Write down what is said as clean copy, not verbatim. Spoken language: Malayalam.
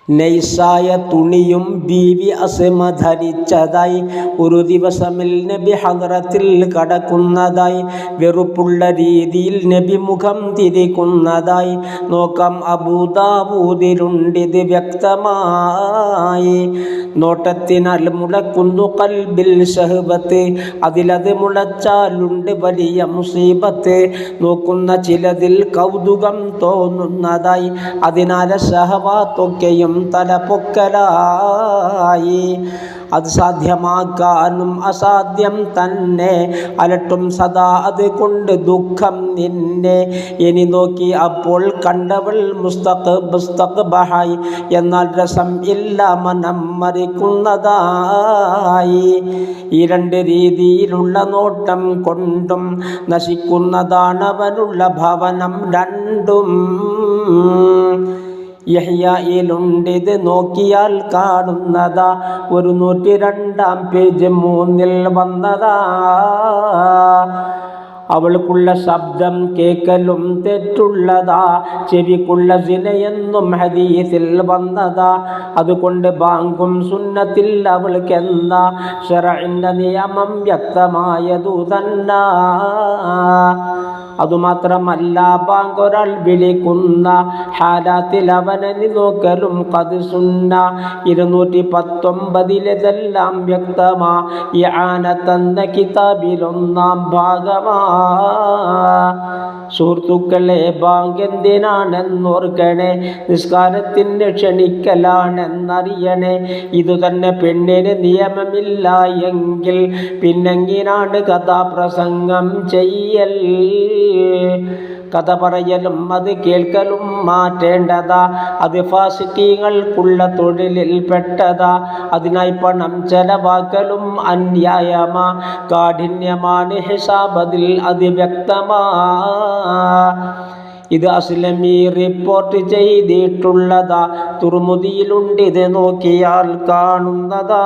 നൈസായ തുണിയും ബീവി അസ്മ ധരിച്ചതായി ഒരു ദിവസമിൽ നബി ഹദ്റത്തിൽ കടക്കുന്നതായി വെറുപ്പുള്ള രീതിയിൽ നബി മുഖം തിരിക്കുന്നതായി നോക്കാം. അബൂദാവൂദിലുണ്ടിത് വ്യക്തമായി. നോട്ടത്തിനാൽ മുളക്കുന്നു ഖൽബിൽ ശഹ്വത്ത്, അതിലത് മുളച്ചാലുണ്ട് വലിയ മുസീബത്ത്. നോക്കുന്ന ചിലതിൽ കൗതുകം തോന്നുന്നതായി, അതിനാൽ ശഹവാത്തൊക്കെയും തലപൊക്കലായി. അത് സാധ്യമാക്കാനും അസാധ്യം തന്നെ, അലട്ടും സദാ അത് കൊണ്ട് ദുഃഖം നിന്നെ. ഇനി നോക്കി അപ്പോൾ കണ്ടവൾ മുസ്തഖ്ബഹായി, എന്നാൽ രസം ഇല്ല മനം മറിക്കുന്നതായി. ഈ രണ്ട് രീതിയിലുള്ള നോട്ടം കൊണ്ടും നശിക്കുന്നതാണവനുള്ള ഭവനം രണ്ടും. യഹ്യായിലുണ്ടിത് നോക്കിയാൽ കാണുന്നതാ, 102 പേജ് 3 വന്നതാ. അവൾക്കുള്ള ശബ്ദം കേൾക്കലും തെറ്റുള്ളതാ, ചെവിക്കുള്ള സിനയെന്നും ഹദീസിൽ വന്നതാ. അതുകൊണ്ട് ബാങ്കും സുന്നത്തിൽ അവൾക്കെന്താ, ശറഇന്റെ നിയമം വ്യക്തമായതു തന്നെ. അതുമാത്രമല്ല ബാങ്കൊരാൾ വിളിക്കുന്ന ഹാലാത്തിൽ അവനെ നോക്കലും ഖദ് സുന്ന. 219 വ്യക്തമാ. ഇആനത്തെന്ന കിതാബിലൊന്നാം ഭാഗമാ. സുഹൃത്തുക്കളെ, ബാങ്ക് എന്തിനാണെന്നോർക്കണേ, നിസ്കാരത്തിന് ക്ഷണിക്കലാണെന്നറിയണേ. ഇതുതന്നെ പെണ്ണിന് നിയമമില്ല എങ്കിൽ പിന്നെങ്ങിനാണ് കഥാപ്രസംഗം ചെയ്യൽ. കഥ പറയലും അത് കേൾക്കലും മാറ്റേണ്ടതാ, അത് ഫാസിഖീങ്ങൾക്കുള്ള തൊഴിലിൽ പെട്ടതാ. അതിനായി പണം ചെലവാക്കലും അന്യായമാ, കാഠിന്യമാണ് ഹിസാബതിൽ അത് വ്യക്തമാ. ഇത് അസ്ലമി റിപ്പോർട്ട് ചെയ്തിട്ടുള്ളതാ, തുർമുദിയിലുണ്ടിത് നോക്കിയാൽ കാണുന്നതാ.